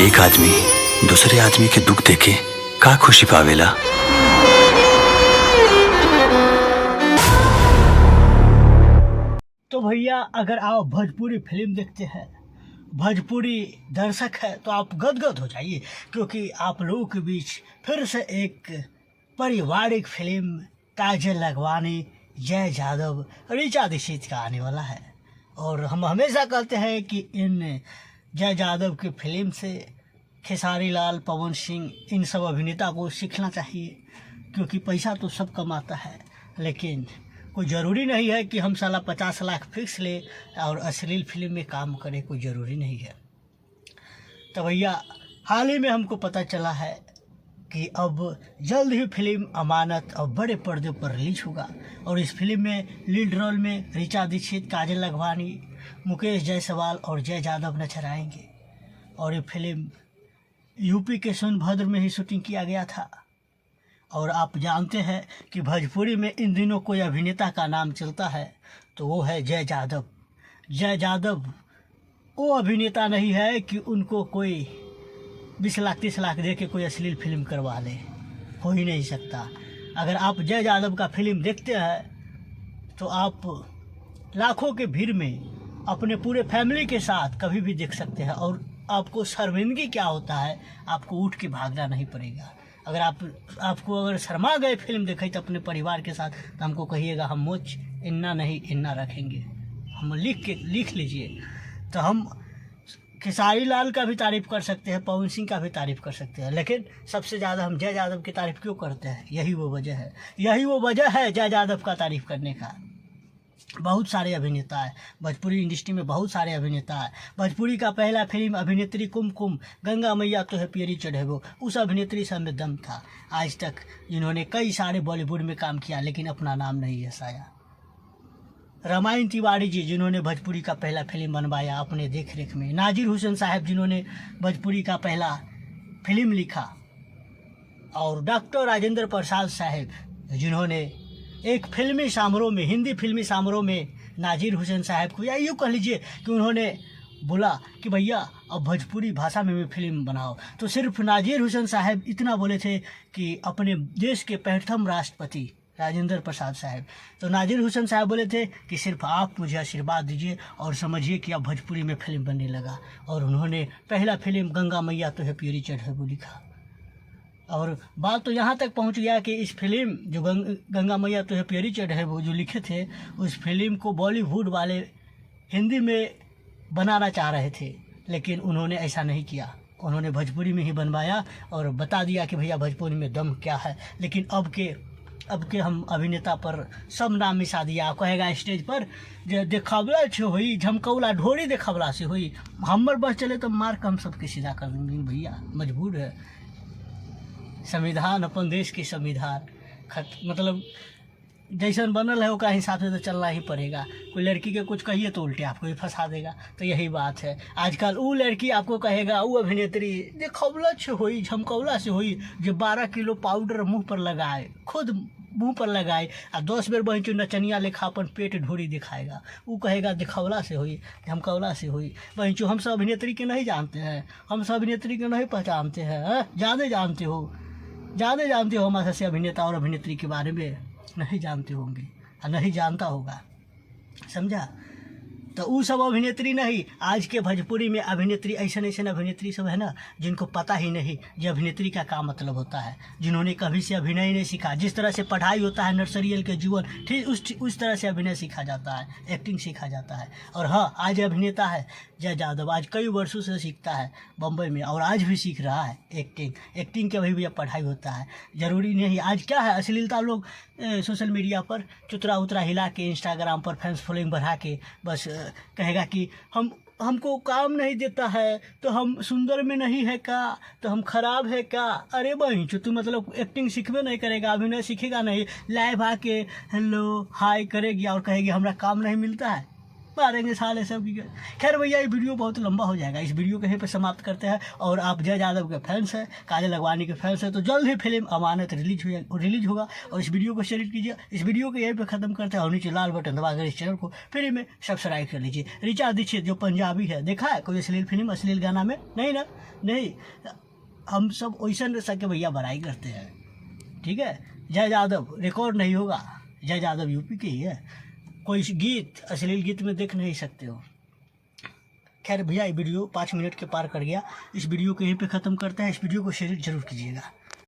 एक आदमी दूसरे आदमी के दुख देखे का खुशी पावेला। तो भैया अगर आप भोजपुरी फिल्म देखते हैं, भोजपुरी दर्शक है, तो आप गदगद हो जाइए, क्योंकि आप लोगों के बीच फिर से एक पारिवारिक फिल्म काजल लखवानी, जय यादव, ऋचा दीक्षित का आने वाला है। और हम हमेशा कहते हैं कि इन जय यादव की फिल्म से खेसारी लाल, पवन सिंह, इन सब अभिनेता को सीखना चाहिए, क्योंकि पैसा तो सब कमाता है, लेकिन कोई ज़रूरी नहीं है कि हम साला 50 लाख फिक्स ले और अश्लील फिल्म में काम करें, कोई ज़रूरी नहीं है। तो भैया हाल ही में हमको पता चला है कि अब जल्द ही फिल्म अमानत अब बड़े पर्दे पर रिलीज होगा, और इस फिल्म में लीड रोल में ऋचा दीक्षित, काजल लखवानी, मुकेश जायसवाल और जय यादव नजर आएंगे। और ये फिल्म यूपी के सोनभद्र में ही शूटिंग किया गया था। और आप जानते हैं कि भोजपुरी में इन दिनों कोई अभिनेता का नाम चलता है तो वो है जय यादव। जय यादव वो अभिनेता नहीं है कि उनको कोई 20 लाख 30 लाख दे के कोई अश्लील फिल्म करवा ले, हो ही नहीं सकता। अगर आप जय यादव का फिल्म देखते हैं तो आप लाखों के भीड़ में अपने पूरे फैमिली के साथ कभी भी देख सकते हैं, और आपको शर्मिंदगी क्या होता है, आपको उठ के भागना नहीं पड़ेगा। अगर आपको अगर शर्मा गए फिल्म देखे तो अपने परिवार के साथ, तो हमको कहिएगा, हम मोच इन्ना नहीं इन्ना रखेंगे, हम लिख लीजिए। तो हम खेसारी लाल का भी तारीफ़ कर सकते हैं, पवन सिंह का भी तारीफ़ कर सकते हैं, लेकिन सबसे ज़्यादा हम जय यादव की तारीफ़ क्यों करते हैं? यही वो वजह है जय यादव का तारीफ़ करने का। बहुत सारे अभिनेता है भोजपुरी इंडस्ट्री में, बहुत सारे अभिनेता है। भोजपुरी का पहला फिल्म अभिनेत्री कुमकुम, गंगा मैया तो है पियरी चढ़ेबो, उस अभिनेत्री सब में दम था। आज तक जिन्होंने कई सारे बॉलीवुड में काम किया लेकिन अपना नाम नहीं हसाया। रामायण तिवारी जी जिन्होंने भोजपुरी का पहला फिल्म बनवाया अपने देख रेख में। नाजिर हुसैन साहब जिन्होंने भोजपुरी का पहला फिल्म लिखा। और डॉक्टर राजेंद्र प्रसाद साहब जिन्होंने एक फिल्मी समारोह में, हिंदी फिल्मी समारोह में नाजिर हुसैन साहब को, या यूँ कह लीजिए कि उन्होंने बोला कि भैया अब भोजपुरी भाषा में भी फिल्म बनाओ, तो सिर्फ नाजिर हुसैन साहब इतना बोले थे कि अपने देश के प्रथम राष्ट्रपति राजेंद्र प्रसाद साहब, तो नाजिर हुसैन साहब बोले थे कि सिर्फ आप मुझे आशीर्वाद दीजिए और समझिए कि अब भोजपुरी में फिल्म बनने लगा। और उन्होंने पहला फिल्म गंगा मैया तो है पियरी चढ़ेबो लिखा। और बात तो यहाँ तक पहुँच गया कि इस फिल्म जो गंगा मैया तो है पियरी चढ़ेबो जो लिखे थे, उस फिल्म को बॉलीवुड वाले हिंदी में बनाना चाह रहे थे, लेकिन उन्होंने ऐसा नहीं किया। उन्होंने भोजपुरी में ही बनवाया और बता दिया कि भैया भोजपुरी में दम क्या है। लेकिन अब के हम अभिनेता पर सब नाम मिसा दिया। कहेगा स्टेज पर जो देखावला से हुई, झमकौला ढोरी देखावला से हुई, हमर बस चले तो मार के हम सबके सीधा कर देंगे। भैया मजबूर है, संविधान अपन देश के संविधान मतलब जैसन बनल है ओकरा हिसाब से तो चलना ही पड़ेगा। कोई लड़की के कुछ कहिए तो उल्टे आपको भी फंसा देगा। तो यही बात है, आजकल वो लड़की आपको कहेगा, वो अभिनेत्री देखौला से हुई, झमकौला से हुई, जो 12 किलो पाउडर मुंह पर लगाए, खुद मुंह पर लगाए, और 10 बेर बहन चो नचनिया लेखा अपन पेट ढोरी दिखाएगा, वो कहेगा देखौला से हुई, झमकौला से हुई। बहन चो हम सब अभिनेत्री के नहीं जानते हैं, हम सब अभिनेत्री के नहीं पहचानते हैं। ज़्यादा जानते हो हमारे से अभिनेता और अभिनेत्री के बारे में नहीं जानते होंगे, नहीं जानता होगा, समझा? तो वो सब अभिनेत्री नहीं, आज के भोजपुरी में अभिनेत्री ऐसे अभिनेत्री सब है ना, जिनको पता ही नहीं कि अभिनेत्री का क्या मतलब होता है, जिन्होंने कभी से अभिनय नहीं सीखा। जिस तरह से पढ़ाई होता है नर्सरियल के जीवन, ठीक उस तरह से अभिनय सीखा जाता है, एक्टिंग सीखा जाता है। और हाँ, आज अभिनेता है जय यादव, आज कई वर्षों से सीखता है बम्बई में, और आज भी सीख रहा है एक्टिंग के अभी भी पढ़ाई होता है। ज़रूरी नहीं, आज क्या है, अश्लीलता लोग सोशल मीडिया पर चुतरा उतरा हिला के, इंस्टाग्राम पर फैंस फॉलोइंग बढ़ा के बस कहेगा कि हमको काम नहीं देता है, तो हम सुंदर में नहीं है का, तो हम खराब है का। अरे बहन चो, तू मतलब एक्टिंग सीखबे नहीं करेगा, अभिनय सीखेगा नहीं, लाइव आके हेलो हाय करेगी और कहेगी हमरा काम नहीं मिलता है। मारेंगे साले सब की। खैर भैया ये वीडियो बहुत लंबा हो जाएगा, इस वीडियो को यहीं पे समाप्त करते हैं। और आप जय यादव के फैंस हैं, काजल अगवानी के फैंस हैं, तो जल्द ही फिल्म अमानत रिलीज होगा। और इस वीडियो को शेयर कीजिए। इस वीडियो को यहीं पे ख़त्म करते हैं और नीचे लाल बटन दबाकर इस चैनल को फ्री में सब्सक्राइब कर लीजिए। ऋचा दीक्षित जो पंजाबी है, देखा है कोई अश्लील फिल्म अश्लील गाना में? नहीं ना, नहीं। हम सब वैसन सके भैया बड़ाई करते हैं, ठीक है। जय यादव रिकॉर्ड नहीं होगा, जय यादव यूपी के ही है, कोई गीत अश्लील गीत में देख नहीं सकते हो। खैर भैया ये वीडियो 5 मिनट के पार कर गया, इस वीडियो को यहीं पे ख़त्म करते हैं। इस वीडियो को शेयर जरूर कीजिएगा।